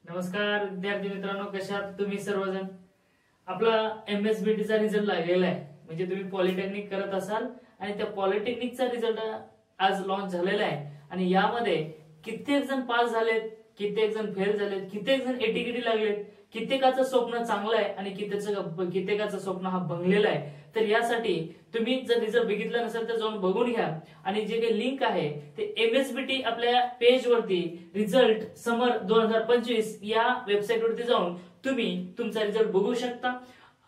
नमस्कार विद्यार्थी मित्रांनो, कशा आहात तुम्ही सर्वजण? आपला MSBT चा रिझल्ट लागलेला आहे. म्हणजे तुम्ही पॉलिटेक्निक करत असाल आणि त्या पॉलिटेक्निकचा रिझल्ट आज लॉन्च झालेला आहे आणि यामध्ये कित्येक जण पास झालेत, कित्येक जण फेल झालेत, कित्येक जण एटीकेटी लागलेत, कित्येकाचं स्वप्न चांगलं आहे आणि कित्येकाचं स्वप्न हा भंगलेला आहे. तर यासाठी तुम्ही जर रिझल्ट बघितला नसेल तर जाऊन बघून घ्या आणि जे काही लिंक आहे ते MSBT आपल्या पेज वरती रिझल्ट समर 2025 या वेबसाईट वरती जाऊन तुम्ही तुमचा रिझल्ट बघू शकता.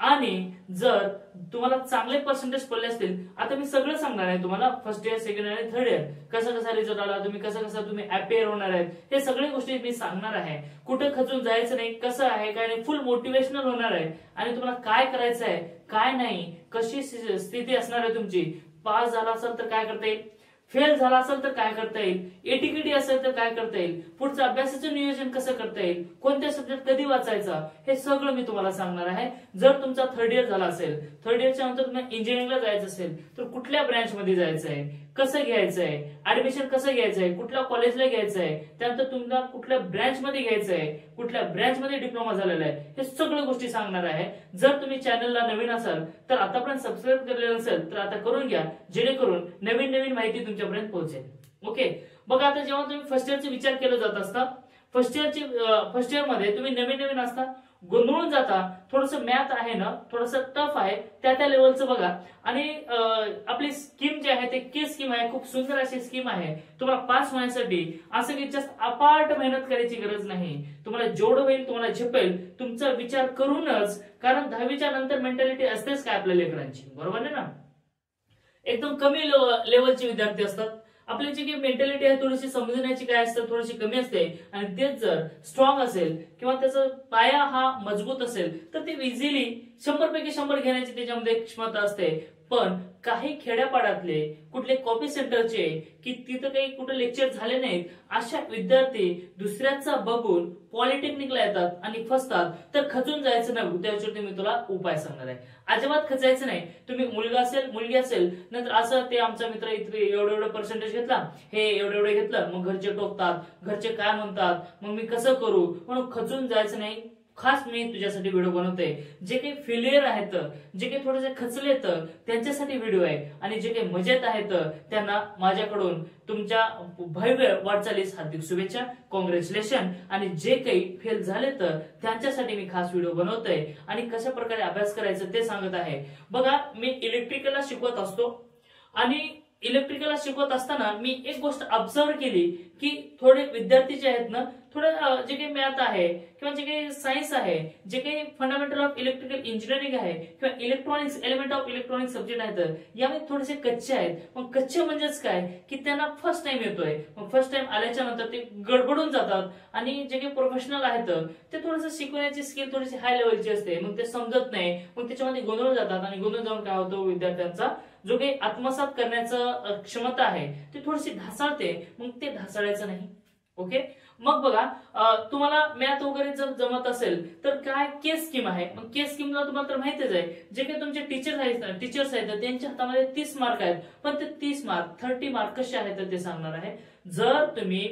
आणि जर तुम्हाला चांगले पर्सेंटेज पडले असतील, आता मी सगळं सांगणार आहे तुम्हाला, फर्स्ट इयर, सेकंड इयर आणि थर्ड इयर कसा रिझल्ट आला, तुम्ही कसा तुम्ही अपेअर होणार आहेत, हे सगळे गोष्टी मी सांगणार आहे. कुठे खचून जायचं नाही, कसं आहे काय नाही, फुल मोटिवेशनल होणार आहे आणि तुम्हाला काय करायचं आहे काय नाही, कशी स्थिती असणार आहे तुमची, पास झाला असेल तर काय करता येईल, फेल झाला असेल तर काय करता येईल, एटीकेटी असेल तर काय करता येईल, पुढचं अभ्यासाचं नियोजन कसं करता येईल, कोणत्या सब्जेक्ट कधी वाचायचा, हे सगळं मी तुम्हाला सांगणार आहे. जर तुमचा थर्ड इयर झाला असेल, थर्ड इयरच्या नंतर तुम्हाला इंजिनिअरिंगला जायचं असेल तर कुठल्या ब्रँच मध्ये जायचं आहे, कसं घ्यायचं आहे, ऍडमिशन कसं घ्यायचं आहे, कुठल्या कॉलेजला घ्यायचं आहे, त्यानंतर तुम्हाला कुठल्या ब्रँच मध्ये घ्यायचं आहे, कुठल्या ब्रँच मध्ये डिप्लोमा झालेला आहे, हे सगळ्या गोष्टी सांगणार आहे. जर तुम्ही चॅनलला नवीन असाल तर आतापर्यंत सबस्क्राईब केलेलं नसेल तर आता करून घ्या, जेणेकरून नवीन माहिती तुमच्यापर्यंत पोहोचेल. ओके, बघा आता जेव्हा तुम्ही फर्स्ट इयरचा विचार केला जात असता, फर्स्ट इयर मध्ये तुम्ही नवीन असता, गोंधळून जाता, थोडस मॅथ आहे ना, थोडस टफ आहे, त्या लेवलचं बघा. आणि आपली स्कीम जी आहे ते के स्कीम आहे, खूप सुंदर अशी स्कीम आहे. तुम्हाला पास होण्यासाठी असं की जास्त अपाट मेहनत करायची गरज नाही. तुम्हाला जेवढं होईल, तुम्हाला झेपेल, तुमचा विचार करूनच, कारण 10वीच्या नंतर मेंटॅलिटी असतेच काय आपल्या लेकरांची, बरोबर आहे ना. एकदम कमी लेवलचे विद्यार्थी असतात, आपली जी काही मेंटॅलिटी आहे थोडीशी समजण्याची काय असतं, थोडीशी कमी असते. आणि तेच जर स्ट्रॉंग असेल किंवा त्याचा पाया हा मजबूत असेल तर ते इझिली 100 पैकी 100 घेण्याची त्याच्यामध्ये क्षमता असते. पण काही खेड्यापाड्यातले कुठले कॉपी सेंटरचे की तिथं काही कुठे लेक्चर झाले नाहीत, अशा विद्यार्थी दुसऱ्याचा बघून पॉलिटेक्निकला येतात आणि फसतात. तर खचून जायचं नाही, त्याच्यावरती मी तुला उपाय सांगणार आहे. अजिबात खचायचं नाही. तुम्ही मुलगा असेल, मुलगी असेल, नंतर असं ते आमचा मित्र इथे एवढं पर्सेंटेज घेतला, हे एवढं घेतलं, मग घरचे टोकतात, घरचे काय म्हणतात, मग मी कसं करू, म्हणून खचून जायचं नाही. खास मी तुझ्यासाठी व्हिडिओ बनवतोय. जे काही फेलियर आहेत, जे काही थोडेसे खचलेत, त्यांच्यासाठी व्हिडिओ आहे. आणि जे काही मजेत आहेत त्यांना माझ्याकडून तुमच्या भव्य वाटचालीस हार्दिक शुभेच्छा, कॉंग्रॅच्युलेशन. आणि जे काही फेल झालेत त्यांच्यासाठी मी खास व्हिडिओ बनवतोय आणि कशा प्रकारे अभ्यास करायचं ते सांगत आहे. बघा, मी इलेक्ट्रिकलला शिकवत असतो आणि इलेक्ट्रिकलला शिकवत असताना मी एक गोष्ट ऑब्झर्व केली की थोडे विद्यार्थी जे आहेत ना, थोडं जे काही मॅथ आहे किंवा जे काही सायन्स आहे, जे काही फंडामेंटल ऑफ इलेक्ट्रिकल इंजिनिअरिंग आहे किंवा electronics, element of electronics subject आहेत, यामध्ये थोडेसे कच्चे आहेत. मग कच्चे म्हणजेच काय की त्यांना फर्स्ट टाइम येतोय, मग फर्स्ट टाइम आल्याच्या नंतर ते गडबडून जातात. आणि जे काही प्रोफेशनल आहेत ते थोडंसं शिकवण्याची स्किल थोडीशी हाय लेवलची असते, मग ते समजत नाही, मग त्याच्यामध्ये गोंधळून जातात. आणि गोंधळून जाऊन काय होतं, विद्यार्थ्यांचा जो काही आत्मसात करण्याचं क्षमता आहे ती थोडीशी ढासळते, मग ते ढासळायचं नाही. ओके, मग बघा, तुम्हाला मॅथ वगैरे जर जमत असेल तर काय केस स्कीम आहे. मग केस स्कीमला तुम्हाला तर माहितीच आहे, जे काही तुमचे टीचर्स आहेत त्यांच्या हातामध्ये 30 मार्क आहेत, पण ते 30 मार्क 30 मार्क कसे आहेत ते सांगणार आहे. जर तुम्ही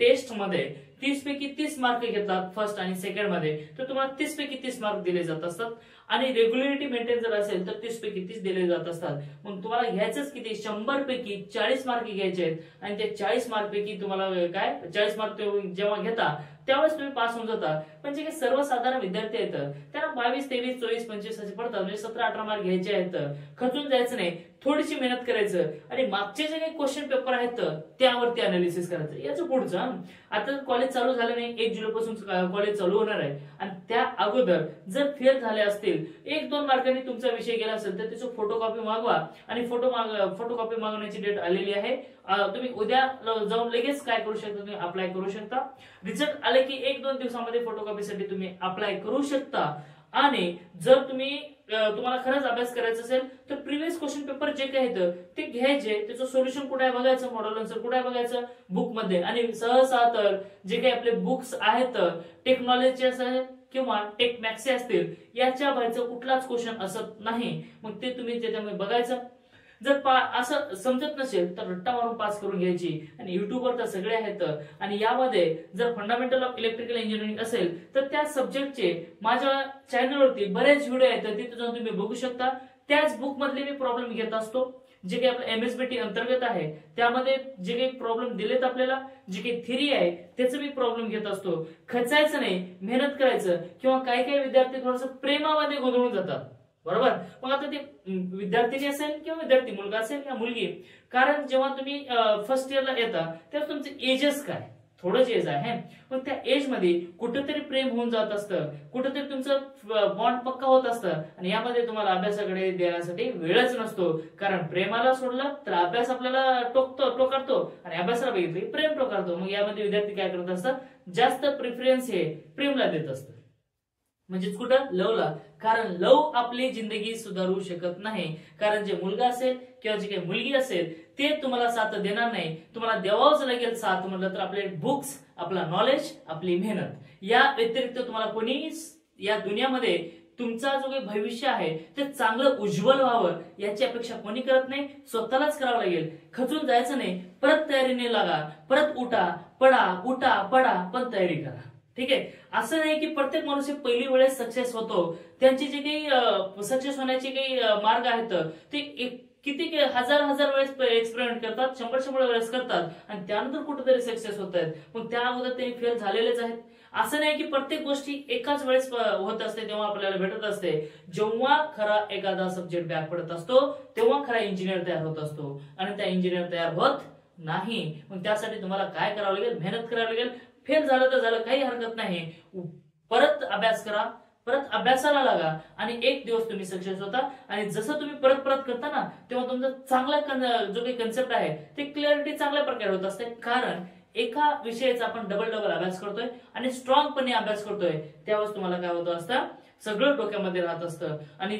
टेस्ट मध्ये 30 पैकी 30 मार्क घेतात फर्स्ट आणि सेकंड मध्ये, तर तुम्हाला 30 पैकी 30 मार्क दिले जात असतात. आणि रेग्युलरिटी मेंटेन जर असेल तर 30 पैकी 30 दिले जात असतात. मग तुम्हाला घ्यायचंच किती, 100 पैकी 40 मार्क घ्यायचे आहेत. आणि त्या 40 मार्क पैकी तुम्हाला काय 40 मार्क जेव्हा घेता त्यावेळेस तुम्ही पास होऊन जाता. पण जे काही सर्वसाधारण विद्यार्थी आहेत त्यांना 22, 23, 24, 25 असे पडतात, म्हणजे 17, 18 मार्क घ्यायचे आहेत. खचून जायचं नाही, थोडीशी मेहनत करायचं आणि मागचे जे काही क्वेश्चन पेपर आहेत त्यावरती अनालिसिस करायचं. याचं पुढचं, आता कॉलेज चालू झालं नाही, 1 जुलैपासून कॉलेज चालू होणार आहे आणि त्या अगोदर जर फेल झाले असतील, 1-2 मार्कांनी तुमचा विषय गेला असेल तर त्याची फोटोकॉपी मागवा. आणि फोटोकॉपी मागवण्याची डेट आलेली आहे. तुम्ही उद्या जाऊन लगेच काय करू शकता, तुम्ही अप्लाय करू शकता. रिझल्ट आले की 1-2 दिवसामध्ये फोटोकॉपीसाठी तुम्ही अप्लाय करू शकता. आणि जर तुम्हाला खरंच अभ्यास करायचा असेल तर प्रिव्हियस क्वेश्चन पेपर जे काही आहेत ते घ्यायचे, त्याचं सोल्युशन कुठे आहे बघायचं, मॉडेल आन्सर कुठे आहे बघायचं बुक मध्ये. आणि सहसा तर जे काही आपले बुक्स आहेत टेक्नॉलॉजी असेल किंवा टेक मॅक्सचे असतील, याच्या बाहेरचं कुठलाच क्वेश्चन असत नाही. मग ते तुम्ही त्याच्यामध्ये बघायचं. जर असं समजत नसेल तर रट्टा मारून पास करून घ्यायची, आणि युट्यूबवर तर सगळे आहेत. आणि यामध्ये जर फंडामेंटल ऑफ इलेक्ट्रिकल इंजिनिअरिंग असेल तर त्या सब्जेक्टचे माझ्या चॅनलवरती बरेच व्हिडिओ आहेत, तिथे जाऊन तुम्ही बघू शकता. त्याच बुक मधले मी प्रॉब्लेम घेत असतो, जे काही आपलं एमएसबीटी अंतर्गत आहे त्यामध्ये जे काही प्रॉब्लेम दिलेत आपल्याला, जे काही थिअरी आहे त्याचं मी प्रॉब्लेम घेत असतो. खचायचं नाही, मेहनत करायचं. किंवा काही काही विद्यार्थी थोडंसं प्रेमामध्ये गोंधळून जातात, बरोबर. मग आता ते विद्यार्थी असेल किंवा विद्यार्थी, मुलगा असेल किंवा मुलगी, कारण जेव्हा तुम्ही फर्स्ट इयरला येता तेव्हा तुमचे एजेस काय, थोडंच एज आहे, पण त्या एज मध्ये कुठेतरी प्रेम होऊन जात असतं, कुठेतरी तुमचं बॉन्ड पक्का होत असतं, आणि यामध्ये तुम्हाला अभ्यासाकडे देण्यासाठी वेळच नसतो. कारण प्रेमाला सोडलं तर अभ्यास आपल्याला टोकारतो, आणि अभ्यासाला बघितलं की प्रेम टोकारतो. मग यामध्ये विद्यार्थी काय करत असतात, जास्त प्रिफरन्स हे प्रेमला देत असतात, म्हणजेच कुठं, लवला. कारण लव आपली जिंदगी सुधारू शकत नाही. कारण जे मुलगा असेल किंवा जी काही मुलगी असेल ते तुम्हाला साथ देणार नाही. तुम्हाला द्यावाच लागेल साथ, म्हटलं तर आपले बुक्स, आपला नॉलेज, आपली मेहनत. या व्यतिरिक्त तुम्हाला कोणी या दुनियामध्ये तुमचा जो काही भविष्य आहे ते चांगलं उज्ज्वल व्हावं याची अपेक्षा कोणी करत नाही. स्वतःलाच करावं लागेल. खचून जायचं नाही, परत तयारीने लागा, परत उठा पडा, पण तयारी करा. ठीक आहे. असं नाही की प्रत्येक माणूस पहिली वेळेस सक्सेस होतो. त्यांचे जे काही सक्सेस होण्याचे काही मार्ग आहेत ते किती हजार वेळेस एक्सपेरिमेंट करतात, 100 वेळेस करतात, आणि त्यानंतर कुठेतरी सक्सेस होत आहेत. मग त्या अगोदर ते फेल झालेलेच आहेत. असं नाही की प्रत्येक गोष्टी एकाच वेळेस होत असते तेव्हा आपल्याला भेटत असते. जेव्हा खरा एखादा सब्जेक्ट बॅक पडत असतो तेव्हा खरा इंजिनियर तयार होत असतो, आणि त्या इंजिनियर तयार होत नाही. मग त्यासाठी तुम्हाला काय करावं लागेल, मेहनत करावी लागेल. फेल झालं तर झालं, काही हरकत नाही. परत अभ्यास करा, परत अभ्यासाला लागा, आणि एक दिवस तुम्ही सक्सेस होता. आणि जसं तुम्ही परत करता ना तेव्हा तुमचा चांगला जो काही कन्सेप्ट आहे ते क्लिअरिटी चांगल्या प्रकारे होत असते. कारण एका विषयाचा आपण डबल अभ्यास करतोय आणि स्ट्रॉंगपणे अभ्यास करतोय, त्यावेळेस तुम्हाला काय होतं असतं, सगळं डोक्यामध्ये राहत असतं. आणि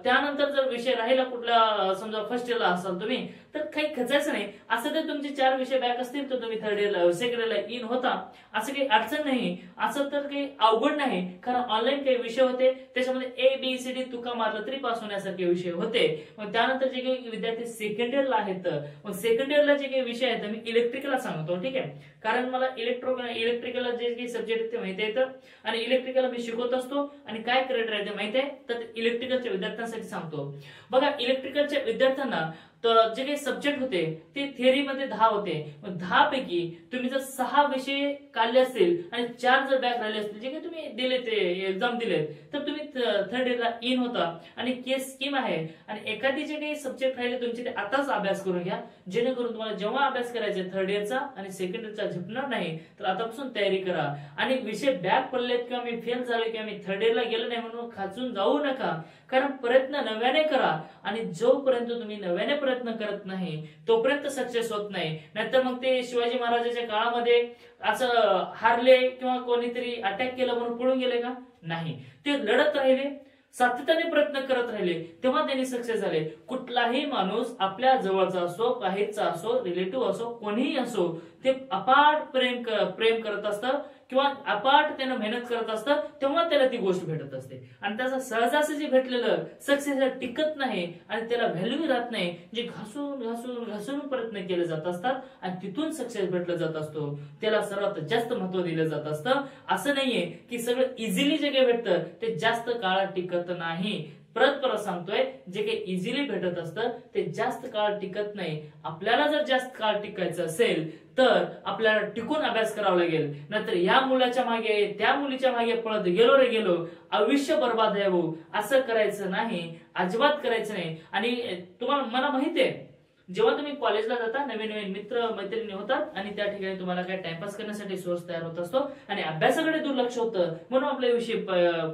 त्यानंतर जर विषय राहिला कुठला, समजा फर्स्ट इयरला असाल तुम्ही, तर काही खचायचं नाही. असं तर तुमचे 4 विषय बॅक असतील तर तुम्ही थर्ड इयरला, सेकंड इयरला इन होता, असं काही अडचण नाही. असं तर काही अवघड नाही, कारण ऑनलाईन काही विषय होते त्याच्यामध्ये ABCD तुका मारलं तरी पास होण्यासारखे विषय होते. मग त्यानंतर जे काही विद्यार्थी सेकंड इयरला आहेत, मग सेकंड इयरला जे काही विषय आहेत मी इलेक्ट्रिकलला सांगतो, ठीक आहे. कारण मला इलेक्ट्रिकलला जे काही सब्जेक्ट आहेत ते माहिती येतं, आणि इलेक्ट्रिकल मी शिकवत असतो. आणि काय क्रायटेरिया आहे ते माहिती आहे, तर इलेक्ट्रिकलच्या विद्यार्थ्यांसाठी सांगतो. बघा, इलेक्ट्रिकलच्या विद्यार्थ्यांना तर जे काही सब्जेक्ट होते ते थिअरीमध्ये 10 होते. 10 पैकी तुम्ही जर 6 विषय काढले असतील आणि 4 जर बॅक राहिले असतील, जे काही तुम्ही दिले ते एक्झाम दिलेत, तर तुम्ही थर्ड इयरला इन होता. आणि केस स्कीम आहे, आणि एखादी जे काही सब्जेक्ट राहिले तुमचे ते आताच अभ्यास करून घ्या, जेणेकरून तुम्हाला जेव्हा अभ्यास करायचे थर्ड इयरचा आणि सेकंड इयरचा झेपणार नाही. तर आतापासून तयारी करा. आणि विषय बॅक पडलेत किंवा मी फेल झालो किंवा मी थर्ड इयरला गेलो नाही म्हणून खाचून जाऊ नका. कारण प्रयत्न नव्याने करा, आणि जोपर्यंत तुम्ही नव्याने प्रयत्न करत नाही तोपर्यंत सक्सेस होत नाही. नाहीतर मग ते शिवाजी महाराजांच्या काळामध्ये असं हारले किंवा कोणीतरी अटॅक केलं म्हणून पळून गेले का? नाही, ते लढत राहिले, सातत्याने प्रयत्न करत राहिले, तेव्हा त्यांनी सक्सेस झाले. कुठलाही माणूस आपल्या जवळचा असो, बाहेरचा असो, रिलेटिव्ह असो, कोणीही असो, ते अपाट प्रेम करत असतं किंवा अपाट त्यानं मेहनत करत असतं, तेव्हा त्याला ती गोष्ट भेटत असते. आणि त्याचा सहजासहजी भेटलेलं सक्सेस टिकत नाही आणि त्याला व्हॅल्यू राहत नाही. जे घासून प्रयत्न केले जात असतात आणि तिथून सक्सेस भेटला जात असतो, त्याला सर्वात जास्त महत्व दिलं जात असतं. असं नाहीये की सगळं इझिली जे काही भेटतं ते जास्त काळ टिकत नाही. परत सांगतोय, जे काही इझिली भेटत असतं ते जास्त काळ टिकत नाही. आपल्याला जर जास्त काळ टिकायचं असेल तर आपल्याला टिकून अभ्यास करावा लागेल. नाहीतर या मुलाच्या मागे, त्या मुलीच्या मागे पळत गेलो, आयुष्य बर्बाद आहे भाऊ. असं करायचं नाही, अजिबात करायचं नाही. आणि तुम्हाला, मला माहिती आहे, जेव्हा तुम्ही कॉलेजला जाता नवीन मित्र मैत्रिणी होतात आणि त्या ठिकाणी तुम्हाला काय टाइमपास करण्यासाठी सोर्स तयार होत असतो आणि अभ्यासाकडे दुर्लक्ष होतं म्हणून आपले विषय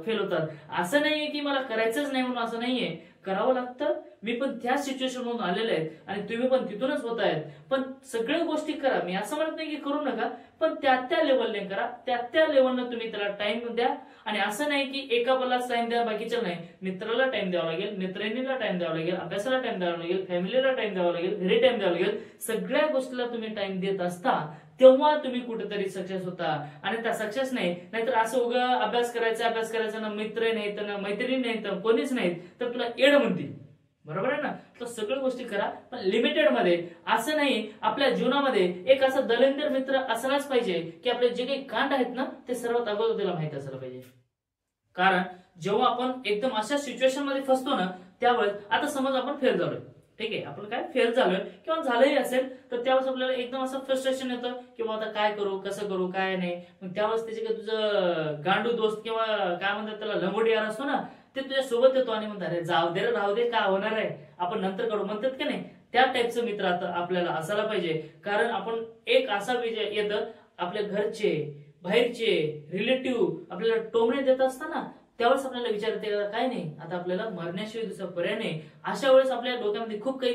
फेल होतात. असं नाहीये की मला करायचंच नाही म्हणून, असं नाहीये, करावं लागतं. मी पण त्याच सिच्युएशन मधून आलेले आहेत आणि तुम्ही पण तिथूनच होत आहेत. पण सगळ्या गोष्टी करा, मी असं म्हणत नाही की करू नका, पण त्या लेवलने करा, त्या लेवलने तुम्ही त्याला टाइम द्या. आणि असं नाही की एका बलाच टाइम द्या बाकीच्या नाही. मित्राला टाइम द्यावा लागेल, मैत्रिणीला टाइम द्यावा लागेल, अभ्यासाला टाइम द्यावा लागेल, फॅमिलीला टाइम द्यावा लागेल, घरी टाइम द्यावा लागेल. सगळ्या गोष्टीला तुम्ही टाइम देत असता तेव्हा तुम्ही कुठेतरी सक्सेस होता. आणि त्या सक्सेस नाही, नाहीतर असं उगा अभ्यास करायचा ना, मित्र नाहीत ना, मैत्रिणी नाहीत, कोणीच नाहीत, तर तुला एड म्हणतील. बरोबर आहे ना. तर सगळ्या गोष्टी करा पण लिमिटेड मध्ये. असं नाही आपल्या जीवनामध्ये एक असा दलिंदर मित्र असलाच पाहिजे की आपले जे काही कांड आहेत ना ते सर्वात अगोदर त्याला माहित असलं पाहिजे. कारण जेव्हा आपण एकदम अशा सिच्युएशन मध्ये फसतो ना त्यावेळेस, आता समज आपण फेल झालोय, ठीक आहे, आपण काय फेल झालोय किंवा झालंही असेल तर त्यावेळेस आपल्याला एकदम असं फ्रस्ट्रेशन येतं की आता काय करू, कसं करू, काय नाही. मग त्यावेळेस त्याचे काय तुझं गांडू दोस्त किंवा काय म्हणतात त्याला लंगोटी यार असतो ना, ते तुझ्या सोबत येतो आणि म्हणतात अरे जाऊ दे रे, राहू दे, काय होणार आहे, आपण नंतर करू म्हणतात की नाही. त्या टाईपचं मित्र आता आपल्याला असायला पाहिजे. कारण आपण एक असा विजय येतं, आपल्या घरचे, बाहेरचे, रिलेटिव्ह आपल्याला टोमणे देत असताना त्यावेळेस आपल्याला विचार येते काय नाही, आता आपल्याला मरण्याशिवाय दुसरा पर्याय नाही. अशा वेळेस आपल्या डोक्यामध्ये खूप काही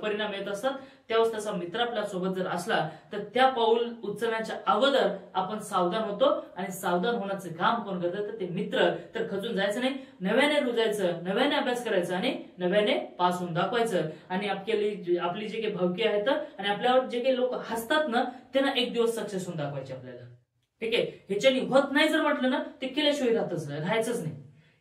परिणाम येत असतात. त्यावेळेस तसा मित्र आपल्या सोबत जर असला तर त्या पाऊल उचलण्याच्या अगोदर आपण सावधान होतो. आणि सावधान होण्याचं काम कोण करतं तर ते मित्र. तर खचून जायचं नाही, नव्याने रुजायचं, नव्याने अभ्यास करायचा आणि नव्याने पास होऊन दाखवायचं. आणि आपली जे काही भावकी आहेत आणि आपल्यावर जे काही लोक हसतात ना त्यांना एक दिवस सक्सेस होऊन दाखवायचे आपल्याला. ठीक आहे, ह्याच्यानी होत नाही जर म्हटलं ना ते केल्याशिवाय राहायचंच नाही.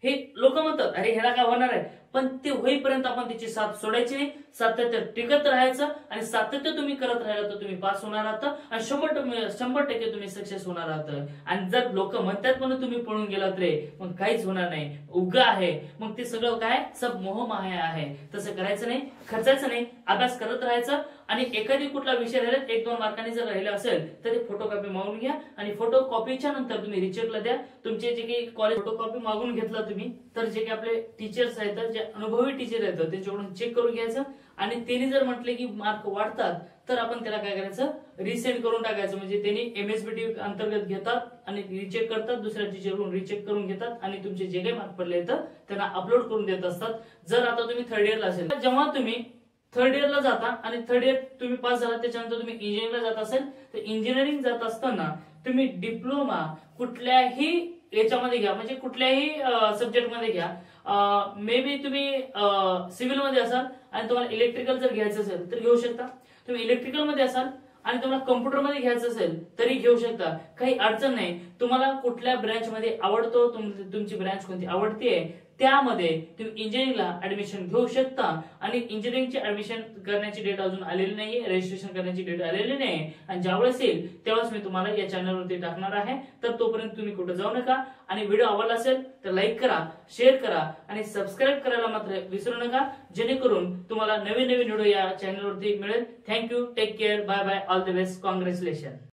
हे लोक म्हणतात अरे ह्याला काय होणार आहे, पण ते होईपर्यंत आपण त्याची साथ सोडायची नाही, सातत्य टिकत राहायचं. आणि सातत्य तुम्ही करत राहिला तर तुम्ही पास होणार आहात आणि 100% तुम्ही सक्सेस होणार आहात. आणि जर लोक म्हणतात म्हणून तुम्ही पळून गेलात रे मग काहीच होणार नाही, उगा आहे मग ते सगळं काय सब मोहमाया आहे. तसं करायचं नाही, खर्चायचं नाही, अभ्यास करत राहायचं. आणि एखादी कुठला विषय राहिला 1-2 मार्कांनी जर राहिला असेल तर ते फोटोकॉपी मागून घ्या आणि फोटोकॉपीच्या नंतर तुम्ही रिचेकला द्या. तुमचे जे काही कॉलेज फोटोकॉपी मागून घेतला तुम्ही तर जे काही आपले टीचर्स आहेत, जे अनुभवी टीचर आहेत त्यांच्याकडून चेक करून घ्यायचं. आणि त्यांनी जर म्हटले की मार्क वाढतात तर आपण त्याला काय करायचं, रिसेंड करून टाकायचं. म्हणजे त्यांनी MSBT अंतर्गत घेतात आणि रिचेक करतात, दुसऱ्या टीचरकडून रिचेक करून घेतात आणि तुमचे जे काही मार्क पडले तर त्यांना अपलोड करून देत असतात. जर आता तुम्ही 3rd इयरला असेल, जेव्हा तुम्ही 3rd इयरला जाता आणि 3rd इयर तुम्ही पास झाला त्याच्यानंतर तुम्ही इंजिनिअरिंगला जात असेल तर इंजिनिअरिंग जात असताना तुम्ही डिप्लोमा कुठल्याही याच्यामध्ये घ्या, म्हणजे कुठल्याही सब्जेक्ट मध्ये घ्या. मे बी तुम्ही सिव्हिल मध्ये असाल आणि तुम्हाला इलेक्ट्रिकल जर घ्यायचं असेल तर घेऊ शकता. तुम्ही इलेक्ट्रिकल मध्ये असाल आणि तुम्हाला कम्प्युटर मध्ये घ्यायचं असेल तरी घेऊ शकता, काही अडचण नाही. तुम्हाला कुठल्या ब्रँच मध्ये आवडतो, तुमची ब्रँच कोणती आवडते त्यामध्ये तुम्ही इंजिनिअरिंगला ऍडमिशन घेऊ शकता. आणि इंजिनिअरिंगची ऍडमिशन करण्याची डेट अजून आलेली नाहीये, रजिस्ट्रेशन करण्याची डेट आलेली नाही. आणि ज्यावेळेस येईल त्यावेळेस मी तुम्हाला या चॅनलवरती टाकणार आहे. तर तोपर्यंत तुम्ही कुठे जाऊ नका. आणि व्हिडिओ आवडला असेल तर लाईक करा, शेअर करा आणि सबस्क्राईब करायला मात्र विसरू नका, जेणेकरून तुम्हाला नवीन व्हिडिओ या चॅनलवरती मिळेल. Thank you, take care, bye bye, all the best, congratulation.